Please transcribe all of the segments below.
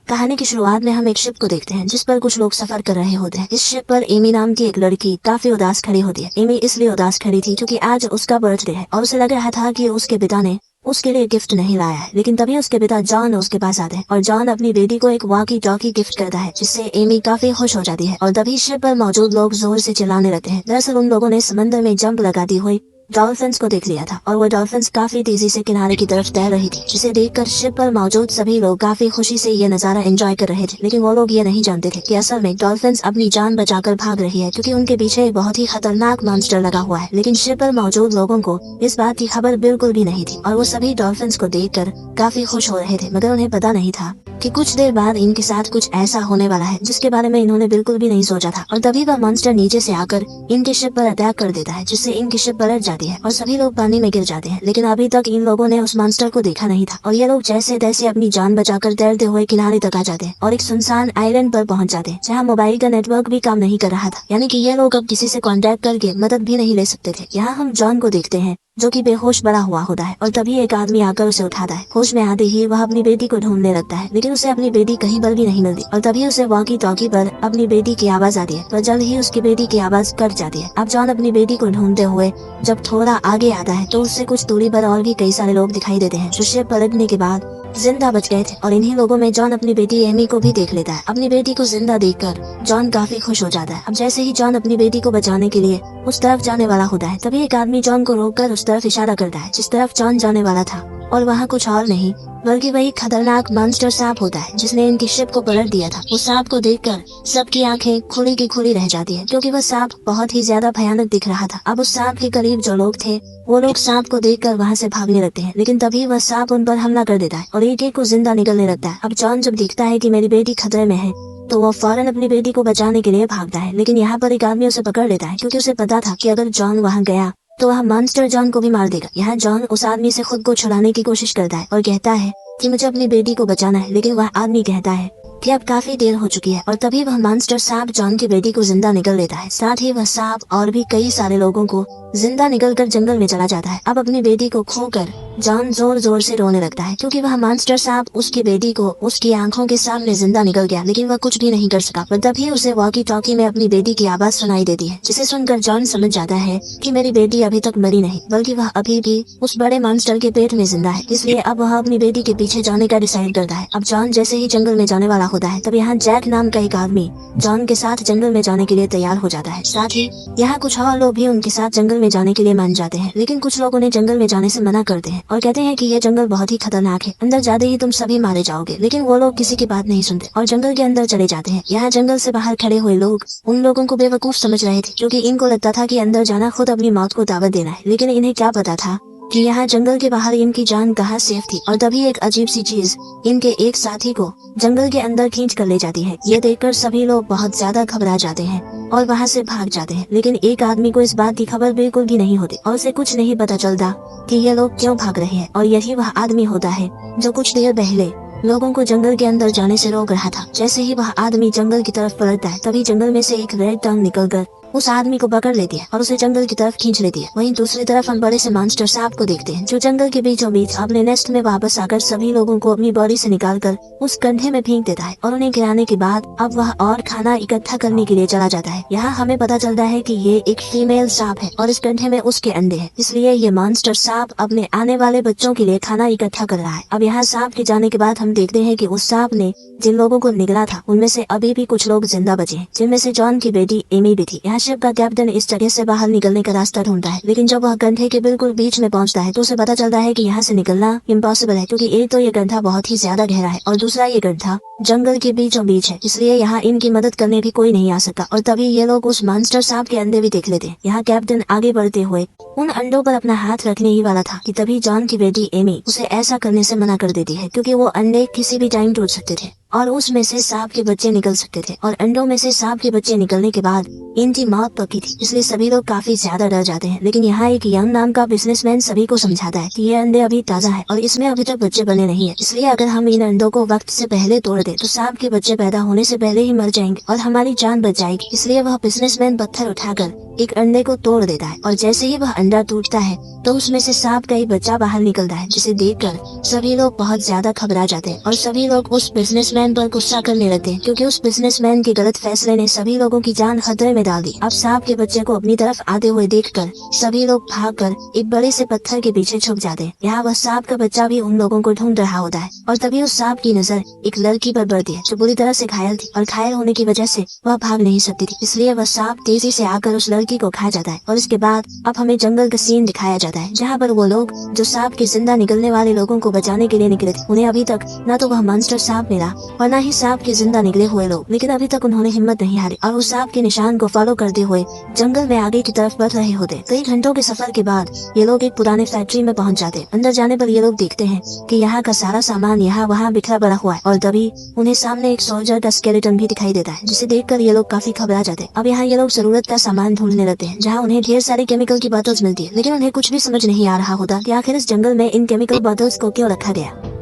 कहानी की शुरुआत में हम एक शिप को देखते हैं जिस पर कुछ लोग सफर कर रहे होते हैं। इस शिप पर एमी नाम की एक लड़की काफी उदास खड़ी होती है। एमी इसलिए उदास खड़ी थी क्योंकि आज उसका बर्थडे है और उसे लग रहा था कि उसके पिता ने उसके लिए गिफ्ट नहीं लाया है। लेकिन तभी उसके पिता जॉन उसके पास आते हैं और जॉन अपनी बेटी को एक वॉकी टॉकी गिफ्ट करता है जिससे एमी काफी खुश हो जाती है। और तभी शिप पर मौजूद लोग जोर से चिल्लाने लगते हैं। दरअसल उन लोगों ने समंदर में जंप लगाती हुई डॉल्फिन्स को देख लिया था और वो डॉल्फिन्स काफी तेजी से किनारे की तरफ तैर रही थी, जिसे देखकर शिप पर मौजूद सभी लोग काफी खुशी से ये नजारा एंजॉय कर रहे थे। लेकिन वो लोग ये नहीं जानते थे कि असल में डॉल्फिन्स अपनी जान बचाकर भाग रही है क्योंकि उनके पीछे एक बहुत ही खतरनाक मॉन्स्टर लगा हुआ है। लेकिन शिप पर मौजूद लोगों को इस बात की खबर बिल्कुल भी नहीं थी और वो सभी डॉल्फिन्स को देखकर काफी खुश हो रहे थे, मगर उन्हें पता नहीं था कि कुछ देर बाद इनके साथ कुछ ऐसा होने वाला है जिसके बारे में इन्होंने बिल्कुल भी नहीं सोचा था। और तभी वह मॉन्स्टर नीचे से आकर इनके शिप पर अटैक कर देता है जिससे इनकी शिप पलट जाती है और सभी लोग पानी में गिर जाते हैं। लेकिन अभी तक इन लोगों ने उस मॉन्स्टर को देखा नहीं था और ये लोग जैसे तैसे अपनी जान बचाकर तैरते हुए किनारे तक आ जाते हैं और एक सुनसान आइलैंड पर पहुंच जाते हैं जहाँ मोबाइल का नेटवर्क भी काम नहीं कर रहा था, यानी कि ये लोग अब किसी से कांटेक्ट करके मदद भी नहीं ले सकते थे। यहाँ हम जॉन को देखते हैं जो कि बेहोश बड़ा हुआ होता है और तभी एक आदमी आकर उसे उठाता है। होश में आते ही वह अपनी बेटी को ढूंढने लगता है, लेकिन उसे अपनी बेटी कहीं पर भी नहीं मिलती और तभी उसे वॉकी टॉकी पर अपनी बेटी की आवाज आती है। पर जल्द ही उसकी बेटी की आवाज कट जाती है। अब जॉन अपनी बेटी को ढूंढते हुए जब थोड़ा आगे आता है तो उससे कुछ दूरी पर और भी कई सारे लोग दिखाई देते हैं जो शिप पलटने के बाद जिंदा बच गए थे। और इन्हीं लोगों में जॉन अपनी बेटी एमी को भी देख लेता है। अपनी बेटी को जिंदा देखकर जॉन काफी खुश हो जाता है। अब जैसे ही जॉन अपनी बेटी को बचाने के लिए उस तरफ जाने वाला होता है तभी एक आदमी जॉन को रोककर उस तरफ इशारा करता है जिस तरफ जॉन जाने वाला था, और वहाँ कुछ और नहीं बल्कि वही खतरनाक मॉन्स्टर सांप होता है जिसने इनकी शिप को पलट दिया था। उस सांप को देखकर सबकी आंखें खुली की खुली रह जाती है क्योंकि वह सांप बहुत ही ज्यादा भयानक दिख रहा था। अब उस सांप के करीब जो लोग थे वो लोग सांप को देखकर वहाँ से भागने लगते हैं, लेकिन तभी वह सांप उन पर हमला कर देता है और एक एक को जिंदा निकलने लगता है। अब जॉन जब देखता है कि मेरी बेटी खतरे में है तो वो फौरन अपनी बेटी को बचाने के लिए भागता है। लेकिन यहाँ पर एक आदमी उसे पकड़ लेता है क्योंकि उसे पता था कि अगर जॉन वहाँ गया तो वह मॉन्स्टर जॉन को भी मार देगा। यहाँ जॉन उस आदमी से खुद को छुड़ाने की कोशिश करता है और कहता है कि मुझे अपनी बेटी को बचाना है, लेकिन वह आदमी कहता है कि अब काफी देर हो चुकी है। और तभी वह मॉन्स्टर सांप जॉन की बेटी को जिंदा निकल लेता है। साथ ही वह सांप और भी कई सारे लोगों को जिंदा निकलकर जंगल में चला जाता है। अब अपनी बेटी को खोकर जॉन जोर जोर से रोने लगता है क्योंकि वह मॉन्स्टर सांप उसकी बेटी को उसकी आंखों के सामने जिंदा निकल गया, लेकिन वह कुछ भी नहीं कर सका। पर तभी उसे वॉकी टॉकी में अपनी बेटी की आवाज सुनाई देती है जिसे सुनकर जॉन समझ जाता है कि मेरी बेटी अभी तक मरी नहीं बल्कि वह अभी भी उस बड़े मॉन्स्टर के पेट में जिंदा है। इसलिए अब वह अपनी बेटी के पीछे जाने का डिसाइड करता है। अब जॉन जैसे ही जंगल में जाने वाला होता है तब यहाँ जैक नाम का एक आदमी जॉन के साथ जंगल में जाने के लिए तैयार हो जाता है। साथ ही यहाँ कुछ और लोग भी उनके साथ जंगल में जाने के लिए मान जाते हैं, लेकिन कुछ लोग उन्हें जंगल में जाने से मना करते हैं और कहते हैं कि यह जंगल बहुत ही खतरनाक है, अंदर जाते ही तुम सभी मारे जाओगे। लेकिन वो लोग किसी की बात नहीं सुनते और जंगल के अंदर चले जाते हैं। यहाँ जंगल से बाहर खड़े हुए लोग उन लोगों को बेवकूफ समझ रहे थे क्योंकि इनको लगता था कि अंदर जाना खुद अपनी मौत को दावत देना है, लेकिन इन्हें क्या पता था कि यहाँ जंगल के बाहर इनकी जान कहाँ सेफ थी। और तभी एक अजीब सी चीज इनके एक साथी को जंगल के अंदर खींच कर ले जाती है। ये देखकर सभी लोग बहुत ज्यादा घबरा जाते हैं और वहाँ से भाग जाते हैं, लेकिन एक आदमी को इस बात की खबर बिल्कुल भी नहीं होती और उसे कुछ नहीं पता चलता कि ये लोग क्यों भाग रहे हैं। और यही वह आदमी होता है जो कुछ देर पहले लोगों को जंगल के अंदर जाने से रोक रहा था। जैसे ही वह आदमी जंगल की तरफ पलटता है तभी जंगल में से एक रेड टंग निकलकर उस आदमी को पकड़ लेती है और उसे जंगल की तरफ खींच लेती है। वहीं दूसरी तरफ हम बड़े से मॉन्स्टर सांप को देखते हैं जो जंगल के बीचों बीच अपने नेस्ट में वापस आकर सभी लोगों को अपनी बॉडी से निकालकर उस कंधे में फेंक देता है और उन्हें गिराने के बाद अब वह और खाना इकट्ठा करने के लिए चला जाता है। यहाँ हमें पता चलता है कि ये एक फीमेल सांप है और इस कंधे में उसके अंडे हैं, इसलिए ये मॉन्स्टर सांप अपने आने वाले बच्चों के लिए खाना इकट्ठा कर रहा है। अब यहाँ सांप के जाने के बाद हम देखते हैं कि उस सांप ने जिन लोगों को निगला था उनमें से अभी भी कुछ लोग जिंदा बचे हैं, जिनमें से जॉन की बेटी एमी भी थी। यहाँ शिप का कैप्टन इस जगह से बाहर निकलने का रास्ता ढूंढता है, लेकिन जब वह गड्ढे के बिल्कुल बीच में पहुंचता है तो उसे पता चलता है कि यहाँ से निकलना इम्पॉसिबल है क्योंकि एक तो ये गड्ढा बहुत ही ज्यादा गहरा है और दूसरा ये गड्ढा जंगल के बीचों बीच है, इसलिए यहाँ इनकी मदद करने भी कोई नहीं आ सकता। और तभी ये लोग उस मॉन्स्टर सांप के अंडे भी देख लेते हैं। यहाँ कैप्टन आगे बढ़ते हुए उन अंडों पर अपना हाथ रखने ही वाला था कि तभी जॉन की बेटी एमी उसे ऐसा करने से मना कर देती है क्योंकि वो अंडे किसी भी टाइम टूट सकते थे और उसमें से सांप के बच्चे निकल सकते थे और अंडों में से सांप के बच्चे निकलने के बाद इनकी मौत पक्की थी, इसलिए सभी लोग काफी ज्यादा डर जाते हैं। लेकिन यहाँ एक यंग नाम का बिजनेसमैन सभी को समझाता है कि ये अंडे अभी ताजा है और इसमें अभी तक बच्चे बने नहीं है, इसलिए अगर हम इन अंडों को वक्त से पहले तोड़ लगे तो सांप के बच्चे पैदा होने से पहले ही मर जाएंगे और हमारी जान बच जाएगी। इसलिए वह बिजनेसमैन पत्थर उठाकर एक अंडे को तोड़ देता है और जैसे ही वह अंडा टूटता है तो उसमें से सांप का एक बच्चा बाहर निकलता है, जिसे देखकर सभी लोग बहुत ज्यादा घबरा जाते हैं और सभी लोग उस बिजनेसमैन पर गुस्सा करने लगते हैं, क्योंकि उस बिजनेसमैन के गलत फैसले ने सभी लोगों की जान खतरे में डाल दी। अब सांप के बच्चे को अपनी तरफ आते हुए देखकर सभी लोग भागकर एक बड़े से पत्थर के पीछे छुप जाते हैं। यहाँ वह सांप का बच्चा भी उन लोगों को ढूंढ रहा होता है और तभी उस सांप की नजर एक लड़की पर पड़ती है जो बुरी तरह से घायल थी और घायल होने की वजह से वह भाग नहीं सकती थी। इसलिए वह सांप तेजी से आकर उस लड़की को खा जाता है और इसके बाद अब हमें जंगल का सीन दिखाया जाता है, जहाँ पर वो लोग जो सांप के जिंदा निकलने वाले लोगों को बचाने के लिए निकले थे, उन्हें अभी तक न तो वह मॉन्स्टर सांप मिला और न ही सांप के जिंदा निकले हुए लोग, लेकिन अभी तक उन्होंने हिम्मत नहीं हारी और उस सांप के निशान को फॉलो करते हुए जंगल में आगे की तरफ बढ़ रहे होते। कई घंटों के सफर के बाद ये लोग एक पुराने फैक्ट्री में पहुंच जाते। अंदर जाने पर ये लोग देखते हैं कि यहाँ का सारा सामान यहाँ वहाँ बिखरा पड़ा हुआ है और तभी उन्हें सामने एक सोल्जर का स्केलेटन भी दिखाई देता है, जिसे देखकर ये लोग काफी घबरा जाते हैं। अब यहाँ ये लोग जरूरत का सामान ढूंढने लगते हैं, जहाँ उन्हें ढेर सारी केमिकल की बोतल्स मिलती है, लेकिन उन्हें कुछ भी समझ नहीं आ रहा होता कि आखिर इस जंगल में इन केमिकल बोतल्स को क्यों रखा गया।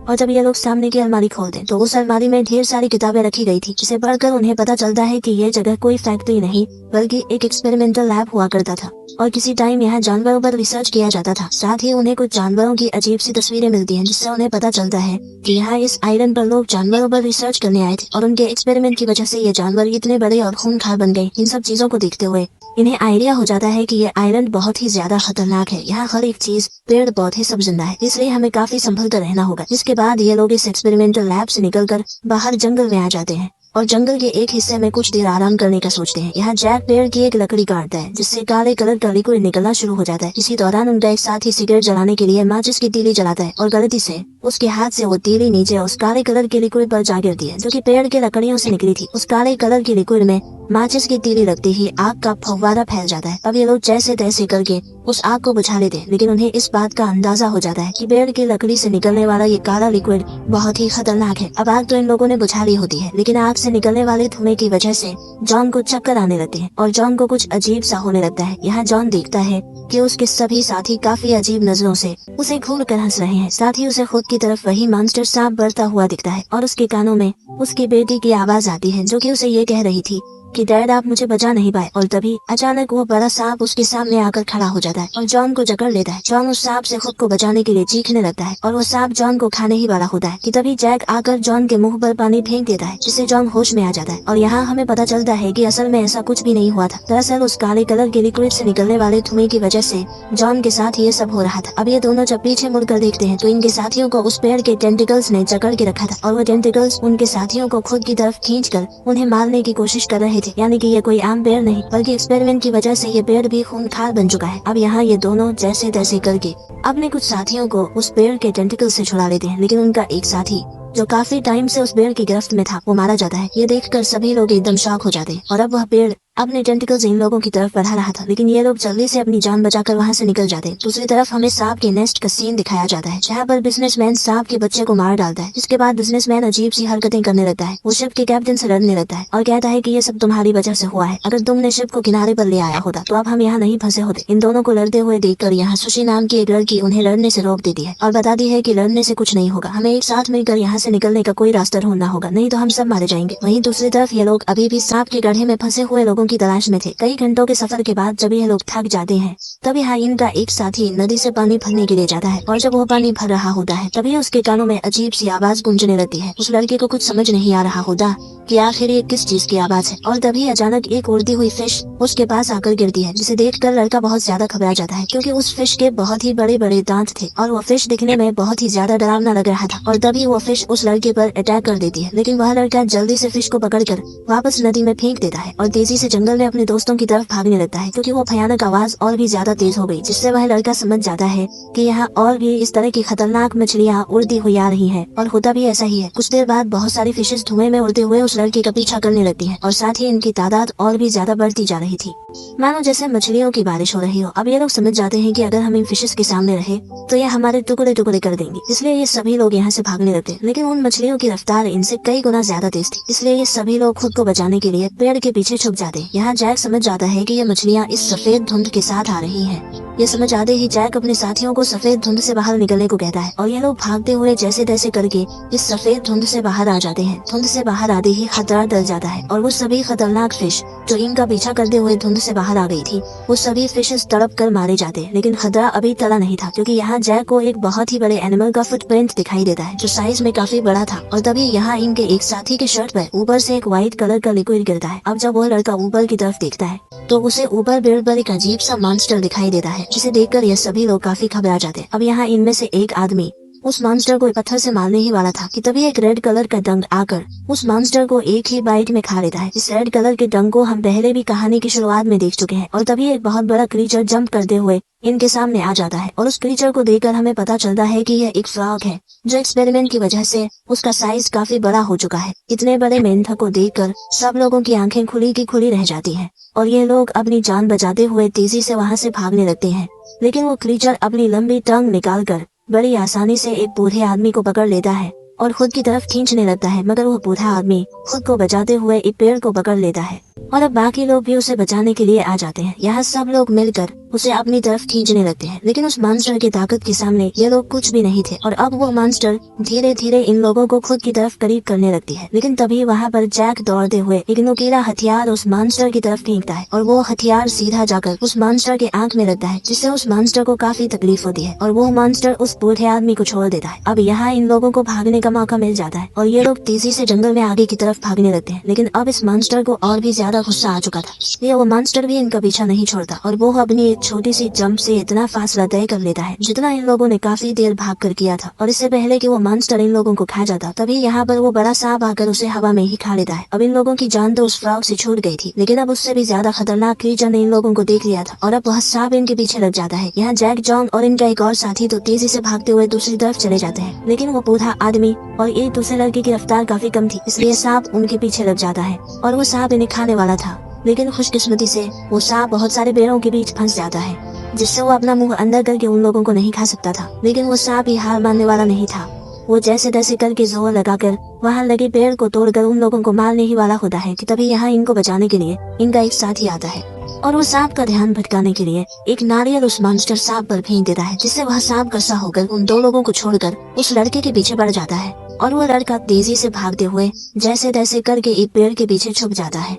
और जब ये लोग सामने की अलमारी खोलते हैं तो उस अलमारी में ढेर सारी किताबें रखी गई थी, जिसे पढ़कर उन्हें पता चलता है कि ये जगह कोई फैक्ट्री नहीं बल्कि एक एक्सपेरिमेंटल लैब हुआ करता था और किसी टाइम यहाँ जानवरों पर रिसर्च किया जाता था। साथ ही उन्हें कुछ जानवरों की अजीब सी तस्वीरें मिलती हैं, जिससे उन्हें पता चलता है कि यहाँ इस आइलैंड पर लोग जानवरों पर रिसर्च करने आए थे और उनके एक्सपेरिमेंट की वजह से ये जानवर इतने बड़े और खूंखार बन गए। इन सब चीजों को देखते हुए इन्हें आइडिया हो जाता है कि ये आइलैंड बहुत ही ज्यादा खतरनाक है, यहाँ हर एक चीज पेड़ पौधे सब जिंदा है, इसलिए हमें काफी संभल कर रहना होगा। इसके बाद ये लोग इस एक्सपेरिमेंटल लैब से निकलकर बाहर जंगल में आ जाते हैं और जंगल के एक हिस्से में कुछ देर आराम करने का सोचते हैं। यहाँ जैक पेड़ की एक लकड़ी काटता है, जिससे काले कलर का लिक्विड निकलना शुरू हो जाता है। इसी दौरान उनका एक साथी सिगरेट जलाने के लिए माचिस की तीली जलाता है और गलती से उसके हाथ से वो तीली नीचे उस काले कलर के लिक्विड पर जा गिरती है, जो कि पेड़ के लकड़ियों से निकली थी। उस काले कलर की लिक्विड में माचिस की तीली लगते ही आग का फव्वारा फैल जाता है। अब ये लोग जैसे तैसे करके उस आग को बुझा लेते हैं, लेकिन उन्हें इस बात का अंदाजा हो जाता है कि पेड़ की लकड़ी से निकलने वाला ये काला लिक्विड बहुत ही खतरनाक है। अब आग तो इन लोगों ने बुझा ली होती है, लेकिन आग से निकलने वाले धुएं की वजह से जॉन को चक्कर आने लगते हैं और जॉन को कुछ अजीब सा होने लगता है। यहाँ जॉन देखता है कि उसके सभी साथी काफी अजीब नजरों से उसे घूर कर हंस रहे हैं। साथ ही उसे खुद की तरफ वही मॉन्स्टर सांप बढ़ता हुआ दिखता है और उसके कानों में उसकी बेटी की आवाज आती है, जो कि उसे ये कह रही थी कि डैड आप मुझे बचा नहीं पाए। और तभी अचानक वो बड़ा सांप उसके सामने आकर खड़ा हो जाता है और जॉन को जकड़ लेता है। जॉन उस सांप से खुद को बचाने के लिए चीखने लगता है और वो सांप जॉन को खाने ही वाला होता है कि तभी जैक आकर जॉन के मुंह पर पानी फेंक देता है, जिससे जॉन होश में आ जाता है। और यहाँ हमें पता चलता है कि असल में ऐसा कुछ भी नहीं हुआ था। दरअसल उस काले कलर के लिक्विड से निकलने वाले धुएं की वजह से जॉन के साथ ये सब हो रहा था। अब ये दोनों जब पीछे मुड़कर देखते हैं तो इनके साथियों को उस पेड़ के टेंटिकल्स ने जकड़ के रखा था और वो टेंटिकल्स उनके साथियों को खुद की तरफ खींचकर उन्हें मारने की कोशिश कर रहे थे। यानी कि ये कोई आम पेड़ नहीं बल्कि एक्सपेरिमेंट की वजह से ये पेड़ भी खूंखार बन चुका है। अब यहाँ ये दोनों जैसे तैसे करके अपने कुछ साथियों को उस पेड़ के टेंटिकल से छुड़ा लेते हैं, लेकिन उनका एक साथी जो काफी टाइम से उस पेड़ की गिरफ्त में था वो मारा जाता है। ये देखकर सभी लोग एकदम शॉक हो जाते हैं और अब वह पेड़ अपने टेंटिकल्स इन लोगों की तरफ बढ़ा रहा था, लेकिन ये लोग जल्दी से अपनी जान बचाकर वहाँ से निकल जाते हैं। दूसरी तरफ हमें सांप के नेस्ट का सीन दिखाया जाता है, जहाँ पर बिजनेसमैन सांप के बच्चे को मार डालता है। इसके बाद बिजनेसमैन अजीब सी हरकतें करने लगता है। वो शिप के कैप्टन से लड़ने लगता है और कहता है कि ये सब तुम्हारी वजह से हुआ है। अगर तुमने शिप को किनारे पर ले आया होता तो अब हम यहाँ नहीं फंसे होते। इन दोनों को लड़ते हुए देखकर यहाँ सुशी नाम की एक लड़की उन्हें लड़ने से रोक देती है और बताती है कि लड़ने से कुछ नहीं होगा, हमें एक साथ मिलकर यहाँ से निकलने का कोई रास्ता ढूंढना होगा, नहीं तो हम सब मारे जाएंगे। वहीं दूसरी तरफ ये लोग अभी भी सांप के गड्ढे में फंसे हुए लोगों की तलाश में थे। कई घंटों के सफर के बाद जब ये लोग थक जाते हैं तब यहाँ इनका एक साथी नदी से पानी भरने के लिए जाता है और जब वो पानी भर रहा होता है तभी उसके कानों में अजीब सी आवाज गूंजने लगती है। उस लड़के को कुछ समझ नहीं आ रहा होता कि आखिर ये किस चीज की आवाज है और तभी अचानक एक उड़ती हुई फिश उसके पास आकर गिरती है, जिसे देखकर लड़का बहुत ज्यादा घबरा जाता है क्योंकि उस फिश के बहुत ही बड़े बड़े दांत थे और वो फिश दिखने में बहुत ही ज्यादा डरावना लग रहा था। और तभी वो फिश उस लड़के पर अटैक कर देती है, लेकिन वह लड़का जल्दी से फिश को पकड़कर वापस नदी में फेंक देता है और तेजी से जंगल में अपने दोस्तों की तरफ भागने लगता है क्योंकि वो भयानक आवाज और भी ज्यादा तेज हो गई, जिससे वह लड़का समझ जाता है कि यहाँ और भी इस तरह की खतरनाक मछलियाँ उड़ती हुई आ रही हैं। और होता भी ऐसा ही है। कुछ देर बाद बहुत सारी फिशेस धुएं में उड़ते हुए उस लड़के का पीछा करने लगती हैं और साथ ही इनकी तादाद और भी ज्यादा बढ़ती जा रही थी, मानो जैसे मछलियों की बारिश हो रही हो। अब ये लोग समझ जाते हैं कि अगर हम इन फिशेस के सामने रहे तो ये हमारे टुकड़े टुकड़े कर देंगे, इसलिए ये सभी लोग यहाँ से भागने लगते हैं। लेकिन उन मछलियों की रफ्तार इनसे कई गुना ज्यादा तेज थी, इसलिए ये सभी लोग खुद को बचाने के लिए पेड़ के पीछे छुप जाते हैं। यहाँ जैक समझ जाता है कि ये मछलियाँ इस सफेद धुंध के साथ आ रही हैं, ये समझ आते ही जैक अपने साथियों को सफेद धुंध से बाहर निकलने को कहता है और ये लोग भागते हुए जैसे तैसे करके इस सफेद धुंध से बाहर आ जाते हैं। धुंध से बाहर आते ही खतरा टल जाता है और वो सभी खतरनाक फिश जो इनका पीछा करते हुए धुंध से बाहर आ गई थी, वो सभी फिशेस तड़प कर मारे जाते हैं। लेकिन खतरा अभी टला नहीं था, क्योंकि यहाँ जैक को एक बहुत ही बड़े एनिमल का फुटप्रिंट दिखाई देता है जो साइज में काफी बड़ा था। और तभी यहाँ इनके एक साथी के शर्ट पर ऊपर से एक व्हाइट कलर का लिक्विड गिरता है। अब जब वो लड़का ऊपर की तरफ देखता है तो उसे ऊपर पेड़ पर एक अजीब सा मॉन्स्टर दिखाई देता है, जिसे देखकर ये सभी लोग काफी घबरा जाते हैं। अब यहाँ इनमें से एक आदमी उस मॉन्स्टर को पत्थर से मारने ही वाला था कि तभी एक रेड कलर का डंक आकर उस मॉन्स्टर को एक ही बाइट में खा लेता है। इस रेड कलर के डंक को हम पहले भी कहानी की शुरुआत में देख चुके हैं। और तभी एक बहुत बड़ा क्रीचर जंप करते हुए इनके सामने आ जाता है और उस क्रीचर को देखकर हमें पता चलता है कि यह एक फ्रॉग है जो एक्सपेरिमेंट की वजह से उसका साइज काफी बड़ा हो चुका है। इतने बड़े मेंढक को देखकर सब लोगों की आंखें खुली की खुली रह जाती हैं और ये लोग अपनी जान बचाते हुए तेजी से वहाँ से भागने लगते हैं। लेकिन वो क्रीचर अपनी लंबी टंग निकालकर बड़ी आसानी से एक बूढ़े आदमी को पकड़ लेता है और खुद की तरफ खींचने लगता है, मगर वो बूढ़ा आदमी खुद को बचाते हुए एक पेड़ को पकड़ लेता है और अब बाकी लोग भी उसे बचाने के लिए आ जाते हैं। यहाँ सब लोग मिलकर उसे अपनी तरफ खींचने लगते हैं, लेकिन उस मॉन्स्टर की ताकत के सामने ये लोग कुछ भी नहीं थे और अब वो मॉन्स्टर धीरे धीरे इन लोगों को खुद की तरफ करीब करने लगती है। लेकिन तभी वहाँ पर जैक दौड़ते हुए एक नुकीला हथियार उस मॉन्स्टर की तरफ फेंकता है और वो हथियार सीधा जाकर उस मॉन्स्टर के आंख में लगता है, जिससे उस मॉन्स्टर को काफी तकलीफ होती है और वो मॉन्स्टर उस बूढ़े आदमी को छोड़ देता है। अब यहाँ इन लोगों को भागने का मौका मिल जाता है और ये लोग तेजी से जंगल में आगे की तरफ भागने लगते हैं। लेकिन अब इस मॉन्स्टर को और भी ज्यादा गुस्सा आ चुका था, इसलिए वो मॉन्स्टर भी इनका पीछा नहीं छोड़ता और वो अपनी एक छोटी सी जंप से इतना फासला तय कर लेता है जितना इन लोगों ने काफी देर भाग कर किया था। और इससे पहले कि वो मॉन्स्टर इन लोगों को खा जाता, तभी यहाँ पर वो बड़ा सांप आकर उसे हवा में ही खा लेता है। अब इन लोगों की जान तो उस फ्रॉग से छूट गई थी, लेकिन अब उससे भी ज्यादा खतरनाक क्रीचर ने इन लोगों को देख लिया था और अब वह सांप इनके पीछे लग जाता है। यहाँ जैक, जॉन और इनका एक और साथी तो तेजी से भागते हुए दूसरी तरफ चले जाते हैं, लेकिन वो बूढ़ा आदमी और एक दूसरे लड़के की रफ्तार काफी कम थी, इसलिए सांप उनके पीछे लग जाता है और वो सांप इन्हें खाने वाला था। लेकिन खुशकिस्मती से वो सांप बहुत सारे पेड़ों के बीच फंस जाता है, जिससे वो अपना मुंह अंदर करके उन लोगों को नहीं खा सकता था। लेकिन वो सांप ही हार मानने वाला नहीं था, वो जैसे तैसे करके जोर लगाकर वहाँ लगे पेड़ को तोड़कर उन लोगों को मारने ही वाला होता है कि तभी यहाँ इनको बचाने के लिए इनका एक साथी आता है और वो सांप का ध्यान भटकाने के लिए एक नारियल उस मॉन्स्टर सांप पर फेंक देता है, जिससे वह सांप गुस्सा होकर उन दो लोगों को छोड़कर उस लड़के के पीछे पड़ जाता है और वो लड़का तेजी से भागते हुए जैसे तैसे करके एक पेड़ के पीछे छुप जाता है,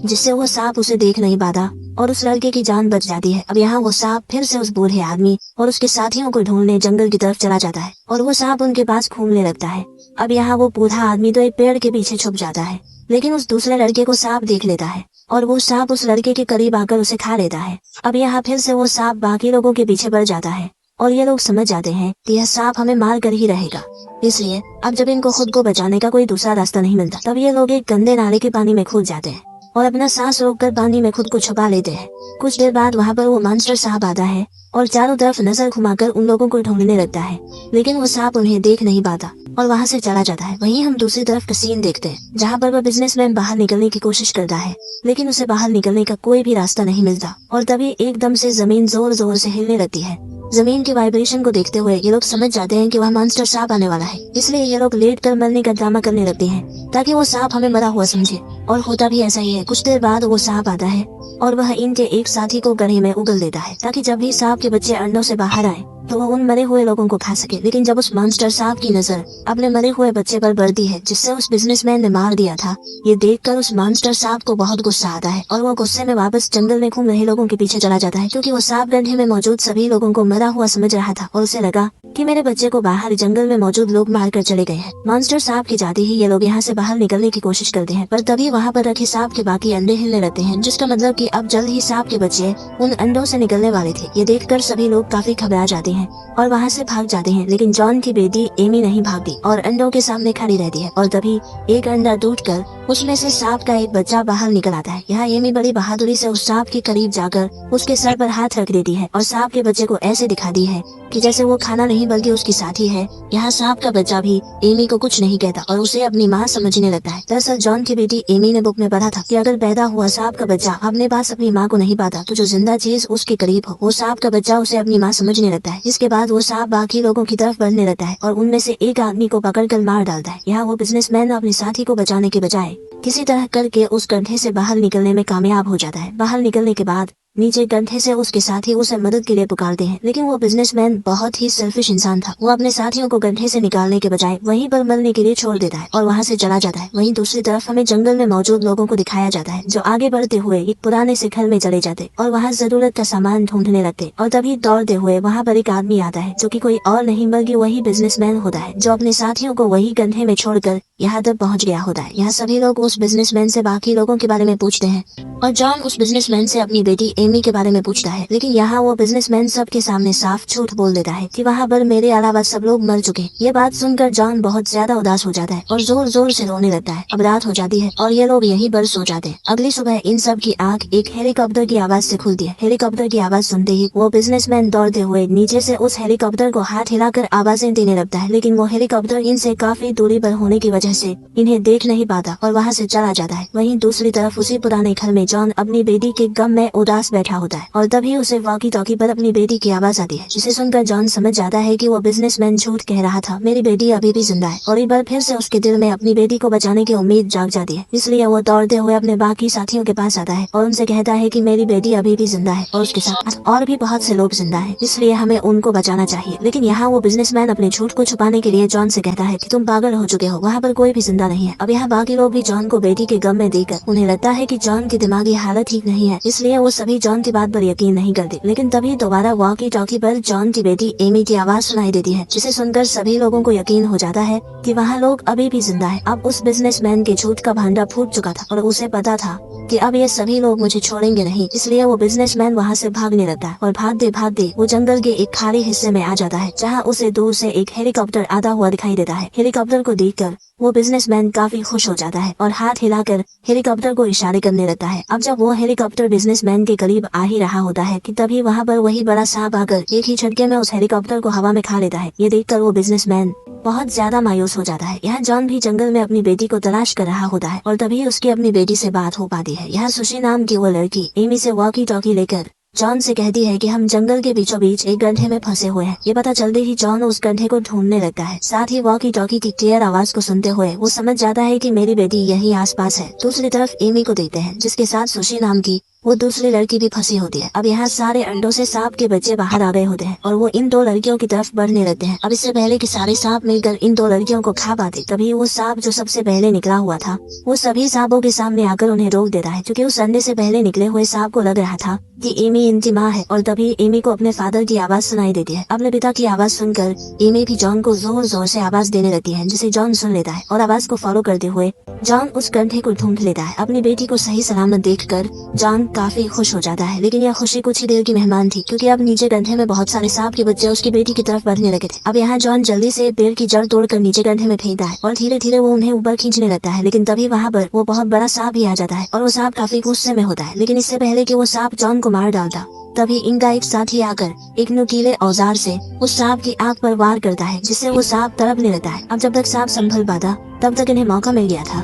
जिससे वो सांप उसे देख नहीं पाता और उस लड़के की जान बच जाती है। अब यहाँ वो सांप फिर से उस बूढ़े आदमी और उसके साथियों को ढूंढने जंगल की तरफ चला जाता है और वो सांप उनके पास घूमने लगता है। अब यहाँ वो बूढ़ा आदमी तो एक पेड़ के पीछे छुप जाता है, लेकिन उस दूसरे लड़के को सांप देख लेता है और वो सांप उस लड़के के करीब आकर उसे खा लेता है। अब यहाँ फिर से वो सांप बाकी लोगों के पीछे पड़ जाता है और ये लोग समझ जाते हैं कि यह सांप हमें मार कर ही रहेगा, इसलिए अब जब इनको खुद को बचाने का कोई दूसरा रास्ता नहीं मिलता, तब ये लोग एक गंदे नाले के पानी में कूद जाते हैं और अपना सांस रोककर पानी में खुद को छुपा लेते हैं। कुछ देर बाद वहाँ पर वो मॉन्स्टर सांप आता है और चारों तरफ नजर घुमाकर उन लोगों को ढूंढने लगता है, लेकिन वो सांप उन्हें देख नहीं पाता और वहाँ से चला जाता है। वहीं हम दूसरी तरफ का सीन देखते हैं, जहाँ पर वह बिजनेसमैन बाहर निकलने की कोशिश करता है, लेकिन उसे बाहर निकलने का कोई भी रास्ता नहीं मिलता और तभी एकदम से जमीन जोर जोर से हिलने लगती है। जमीन के वाइब्रेशन को देखते हुए ये लोग समझ जाते हैं कि वह मॉन्स्टर सांप आने वाला है, इसलिए ये लोग लेट कर मरने का ड्रामा करने लगते हैं ताकि वो सांप हमें मरा हुआ समझे, और होता भी ऐसा ही है। कुछ देर बाद वो सांप आता है और वह इनके एक साथी को गड्ढे में उगल देता है ताकि जब भी सांप के बच्चे अंडों से बाहर आए तो वो उन मरे हुए लोगों को खा सके। लेकिन जब उस मॉन्स्टर सांप की नजर अपने मरे हुए बच्चे पर पड़ती है जिससे उस बिजनेसमैन ने मार दिया था, ये देखकर उस मॉन्स्टर सांप को बहुत गुस्सा आता है और वो गुस्से में वापस जंगल में घूम रहे लोगों के पीछे चला जाता है, क्योंकि वो सांप गड्ढे में मौजूद सभी लोगों को मरा हुआ समझ रहा था और उसे लगा कि मेरे बच्चे को बाहर जंगल में मौजूद लोग मार कर चले गए हैं। मॉन्स्टर सांप के जाते ही ये लोग यहाँ से बाहर निकलने की कोशिश करते हैं, पर तभी वहाँ पर रखे सांप के बाकी अंडे हिलने लगते हैं, जिसका मतलब कि अब जल्द ही सांप के बच्चे उन अंडों से निकलने वाले थे। ये देखकर सभी लोग काफी घबरा जाते हैं और वहाँ से भाग जाते हैं, लेकिन जॉन की बेटी एमी नहीं भागती और अंडों के सामने खड़ी रहती है और तभी एक अंडा टूटकर उसमें से सांप का एक बच्चा बाहर निकल आता है। यहाँ एमी बड़ी बहादुरी से उस सांप के करीब जाकर उसके सर पर हाथ रख देती है और सांप के बच्चे को ऐसे दिखाती है कि जैसे वो खाना नहीं बल्कि उसकी साथी है। यहाँ सांप का बच्चा भी एमी को कुछ नहीं कहता और उसे अपनी माँ समझने लगता है। दरअसल जॉन की बेटी एमी ने बुक में पढ़ा था कि अगर पैदा हुआ सांप का बच्चा अपने पास अपनी माँ को नहीं पाता तो जो जिंदा चीज उसके करीब हो वो सांप का बच्चा उसे अपनी माँ समझने लगता है। इसके बाद वो सांप बाकी लोगों की तरफ बढ़ने लगता है और उनमें से एक आदमी को पकड़कर मार डालता है। यहाँ वो बिजनेसमैन अपने साथी को बचाने के बजाय किसी तरह करके उस गड्ढे से बाहर निकलने में कामयाब हो जाता है। बाहर निकलने के बाद नीचे गड्ढे से उसके साथी उसे मदद के लिए पुकारते हैं, लेकिन वो बिजनेसमैन बहुत ही सेल्फिश इंसान था। वो अपने साथियों को गड्ढे से निकालने के बजाय वहीं पर मरने के लिए छोड़ देता है और वहाँ से चला जाता है। वहीं दूसरी तरफ हमें जंगल में मौजूद लोगों को दिखाया जाता है जो आगे बढ़ते हुए एक पुराने से घर में चले जाते और वहाँ जरूरत का सामान ढूंढने लगते और तभी दौड़ते हुए वहाँ पर एक आदमी आता है जो कि कोई और नहीं बल्कि वही बिजनेसमैन होता है जो अपने साथियों को वही गड्ढे में छोड़कर यहाँ तक पहुँच गया होता है। यहाँ सभी लोग उस बिजनेसमैन से बाकी लोगों के बारे में पूछते हैं और जॉन उस बिजनेसमैन से अपनी बेटी एमी के बारे में पूछता है, लेकिन यहाँ वो बिजनेसमैन सबके सामने साफ झूठ बोल देता है कि वहाँ पर मेरे अलावा सब लोग मर चुके। ये बात सुनकर जॉन बहुत ज्यादा उदास हो जाता है और जोर जोर से रोने लगता है। अब रात हो जाती है और ये लोग यहीं पर सो जाते हैं। अगली सुबह इन सब की आंख एक हेलीकॉप्टर की आवाज से खुलती है। हेलीकॉप्टर की आवाज सुनते ही वो बिजनेसमैन दौड़ते हुए नीचे से उस हेलीकॉप्टर को हाथ हिलाकर आवाजें देने लगता है, लेकिन वो हेलीकॉप्टर इनसे काफी दूरी पर होने की वजह से इन्हें देख नहीं पाता और वहाँ से चला जाता है। वहीं दूसरी तरफ उसी पुराने घर में जॉन अपनी बेटी के गम में उदास बैठा होता है और तभी उसे वॉकी टॉकी पर अपनी बेटी की आवाज आती है, जिसे सुनकर जॉन समझ जाता है कि वो बिजनेसमैन झूठ कह रहा था। मेरी बेटी अभी भी जिंदा है। और एक बार फिर से उसके दिल में अपनी बेटी को बचाने की उम्मीद जाग जाती है, इसलिए वो दौड़ते हुए अपने बाकी साथियों के पास आता है और उनसे कहता है कि मेरी बेटी अभी भी जिंदा है और उसके साथ और भी बहुत से लोग जिंदा है, इसलिए हमें उनको बचाना चाहिए। लेकिन यहाँ वो बिजनेसमैन अपने झूठ को छुपाने के लिए जॉन से कहता है कि तुम पागल हो चुके हो, वहाँ पर कोई भी जिंदा नहीं है। अब यहाँ बाकी लोग भी जॉन को बेटी के गम में देखकर उन्हें लगता है कि जॉन की दिमागी हालत ठीक नहीं है, इसलिए वो सभी जॉन की बात पर यकीन नहीं करते। लेकिन तभी दोबारा वॉकी टॉकी पर जॉन की बेटी एमी की आवाज सुनाई देती है, जिसे सुनकर सभी लोगों को यकीन हो जाता है कि वहाँ लोग अभी भी जिंदा है। अब उस बिजनेसमैन के झूठ का भांडा फूट चुका था और उसे पता था कि अब ये सभी लोग मुझे छोड़ेंगे नहीं, इसलिए वो बिजनेसमैन वहाँ से भागने लगता है और भागते भागते वो जंगल के एक खाली हिस्से में आ जाता है, जहाँ उसे दूर से एक हेलीकॉप्टर आता हुआ दिखाई देता है। हेलीकॉप्टर को देखकर वो बिजनेसमैन काफी खुश हो जाता है और हाथ हिलाकर हेलीकॉप्टर को इशारे करने लगता है। अब जब वो हेलीकॉप्टर बिजनेसमैन के करीब आ ही रहा होता है कि तभी वहाँ पर वही बड़ा सांप आकर एक ही झटके में उस हेलीकॉप्टर को हवा में खा लेता है। ये देखकर वो बिजनेसमैन बहुत ज्यादा मायूस हो जाता है। यहाँ जॉन भी जंगल में अपनी बेटी को तलाश कर रहा होता है और तभी उसकी अपनी बेटी से बात हो पाती है। यहाँ सुशी नाम की वो लड़की एमी से वॉकी टॉकी लेकर जॉन से कहती है कि हम जंगल के बीचों बीच एक गड्ढे में फंसे हुए हैं। ये पता चलते ही जॉन उस गड्ढे को ढूंढने लगता है। साथ ही वॉकी टॉकी की क्लियर आवाज को सुनते हुए वो समझ जाता है कि मेरी बेटी यहीं आसपास है। दूसरी तरफ एमी को देखते हैं, जिसके साथ सुशी नाम की वो दूसरी लड़की भी फंसी होती है। अब यहाँ सारे अंडों से सांप के बच्चे बाहर आ गए होते हैं और वो इन दो लड़कियों की तरफ बढ़ने लगते हैं। अब इससे पहले कि सारे सांप मिलकर इन दो लड़कियों को खा पाते, तभी वो सांप जो सबसे पहले निकला हुआ था वो सभी सांपों के सामने आकर उन्हें रोक देता है, क्योंकि उस अंडे से पहले निकले हुए सांप को लग रहा था कि एमी इनकी माँ है। और तभी एमी को अपने फादर की आवाज सुनाई देती है। अपने पिता की आवाज सुनकर एमी भी जॉन को जोर जोर से आवाज देने लगती है, जिसे जॉन सुन लेता है और आवाज को फॉलो करते हुए जॉन उस गड्ढे को ढूंढ लेता है। अपनी बेटी को सही सलामत देखकर जॉन काफी खुश हो जाता है, लेकिन यह खुशी कुछ ही देर की मेहमान थी, क्योंकि अब नीचे गड्ढे में बहुत सारे सांप के बच्चे उसकी बेटी की तरफ बढ़ने लगे थे। अब यहाँ जॉन जल्दी से पेड़ की जड़ तोड़कर नीचे गड्ढे में फेंकता है और धीरे धीरे वो उन्हें ऊपर खींचने लगता है। लेकिन तभी वहाँ पर वो बहुत बड़ा सांप भी आ जाता है और वो सांप काफी गुस्से में होता है। लेकिन इससे पहले कि वो सांप जॉन को मार डालता, तभी इनका एक साथी आकर एक नुकीले औजार से उस सांप की आंख पर वार करता है, जिससे वो सांप तड़पने लगता है। अब जब तक सांप संभल पाता तब तक इन्हें मौका मिल गया था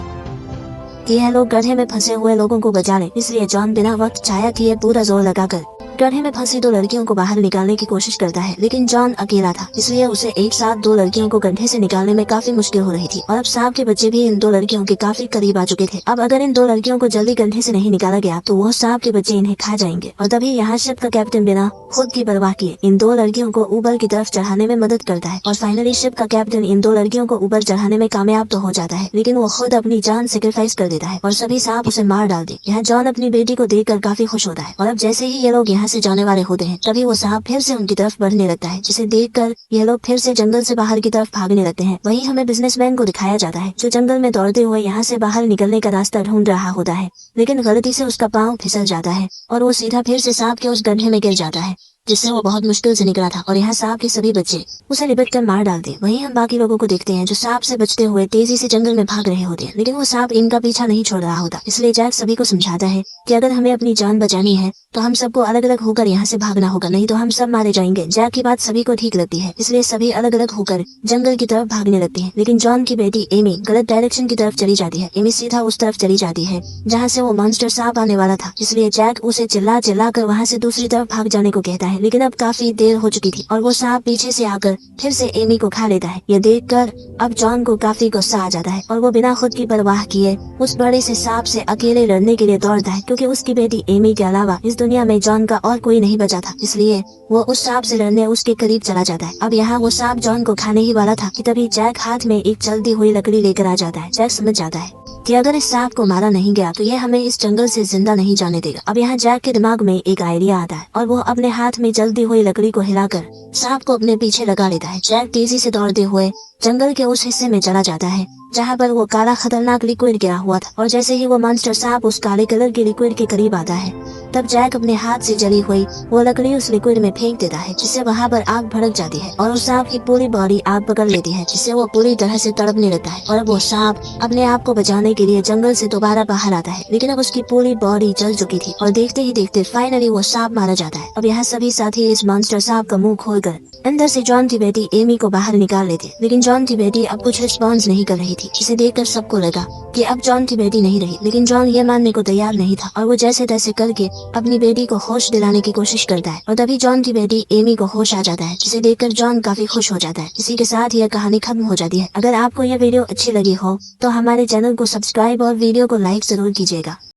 कि यह लोग गड्ढे में फंसे हुए लोगों को बचा ले, इसलिए जॉन बिना वक्त चाया किए पूरा जोर लगाकर गड्ढे में फंसी दो लड़कियों को बाहर निकालने की कोशिश करता है। लेकिन जॉन अकेला था, इसलिए उसे एक साथ दो लड़कियों को गड्ढे से निकालने में काफी मुश्किल हो रही थी और अब सांप के बच्चे भी इन दो लड़कियों के काफी करीब आ चुके थे। अब अगर इन दो लड़कियों को जल्दी गड्ढे से नहीं निकाला गया तो वो सांप के बच्चे इन्हें खा जाएंगे। और तभी यहाँ शिप का कैप्टन बिना खुद की परवाह किए इन दो लड़कियों को ऊपर की तरफ चढ़ाने में मदद करता है और फाइनली शिप का कैप्टन इन दो लड़कियों को ऊपर चढ़ाने में कामयाब तो हो जाता है, लेकिन वो खुद अपनी जान सेक्रीफाइस कर देता है और सभी सांप उसे मार डालते। यहाँ जॉन अपनी बेटी को देखकर काफी खुश होता है और अब जैसे ही ये लोग यहाँ से जाने वाले होते हैं तभी वो सांप फिर से उनकी तरफ बढ़ने लगता है, जिसे देखकर ये लोग फिर से जंगल से बाहर की तरफ भागने लगते हैं। वहीं हमें बिजनेसमैन को दिखाया जाता है जो जंगल में दौड़ते हुए यहाँ से बाहर निकलने का रास्ता ढूंढ रहा होता है, लेकिन गलती से उसका पाँव फिसल जाता है और वो सीधा फिर से सांप के उस गड्ढे में गिर जाता है, जिससे वो बहुत मुश्किल से निकला था और यहाँ सांप के सभी बच्चे उसे लिपट कर मार डालते। वहीं हम बाकी लोगों को देखते हैं जो सांप से बचते हुए तेजी से जंगल में भाग रहे होते हैं, लेकिन वो सांप इनका पीछा नहीं छोड़ रहा होता। इसलिए जैक सभी को समझाता है कि अगर हमें अपनी जान बचानी है तो हम सबको अलग अलग होकर यहाँ से भागना होगा, नहीं तो हम सब मारे जाएंगे। जैक की बात सभी को ठीक लगती है, इसलिए सभी अलग अलग होकर जंगल की तरफ भागने लगते हैं। लेकिन जॉन की बेटी एमी गलत डायरेक्शन की तरफ चली जाती है। एमी सीधा उस तरफ चली जाती है जहाँ से वो मॉन्स्टर सांप आने वाला था, इसलिए जैक उसे चिल्ला चिल्ला कर वहाँ से दूसरी तरफ भाग जाने को कहता है। है, लेकिन अब काफी देर हो चुकी थी और वो सांप पीछे से आकर फिर से एमी को खा लेता है। ये देखकर अब जॉन को काफी गुस्सा आ जाता है और वो बिना खुद की परवाह किए उस बड़े से सांप से अकेले लड़ने के लिए दौड़ता है, क्योंकि उसकी बेटी एमी के अलावा इस दुनिया में जॉन का और कोई नहीं बचा था। इसलिए वो उस सांप से लड़ने उसके करीब चला जाता है। अब यहाँ वो सांप जॉन को खाने ही वाला था कि तभी जैक हाथ में एक जलती हुई लकड़ी लेकर आ जाता है। जैक समझ जाता है कि अगर इस सांप को मारा नहीं गया तो ये हमें इस जंगल से जिंदा नहीं जाने देगा। अब यहाँ जैक के दिमाग में एक आइडिया आता है और वो अपने हाथ में जलती हुई लकड़ी को हिलाकर सांप को अपने पीछे लगा लेता है। जैक तेजी से दौड़ते हुए जंगल के उस हिस्से में चला जाता है जहाँ पर वो काला खतरनाक लिक्विड गिरा हुआ था, और जैसे ही वो मॉन्स्टर सांप उस काले कलर के लिक्विड के करीब आता है तब जैक अपने हाथ से जली हुई वो लकड़ी उस लिक्विड में फेंक देता है, जिससे वहाँ पर आग भड़क जाती है और उस सांप की पूरी बॉडी आग पकड़ लेती है, जिससे वो पूरी तरह से तड़पने लगता है। और अब वो सांप अपने आप को बचाने के लिए जंगल से दोबारा बाहर आता है, लेकिन अब उसकी पूरी बॉडी जल चुकी थी और देखते ही देखते फाइनली वो सांप मारा जाता है। अब यहाँ सभी साथी इस मॉन्स्टर सांप का मुंह खोलकर अंदर से जॉन की बेटी एमी को बाहर निकाल लेते, लेकिन जॉन की बेटी अब कुछ रिस्पॉन्स नहीं कर रही थी, जिसे देखकर सबको लगा कि अब जॉन की बेटी नहीं रही। लेकिन जॉन ये मानने को तैयार नहीं था और वो जैसे तैसे करके अपनी बेटी को होश दिलाने की कोशिश करता है, और तभी जॉन की बेटी एमी को होश आ जाता है, जिसे देखकर जॉन काफी खुश हो जाता है। इसी के साथ यह कहानी खत्म हो जाती है। अगर आपको यह वीडियो अच्छी लगी हो तो हमारे चैनल को सब्सक्राइब और वीडियो को लाइक जरूर कीजिएगा।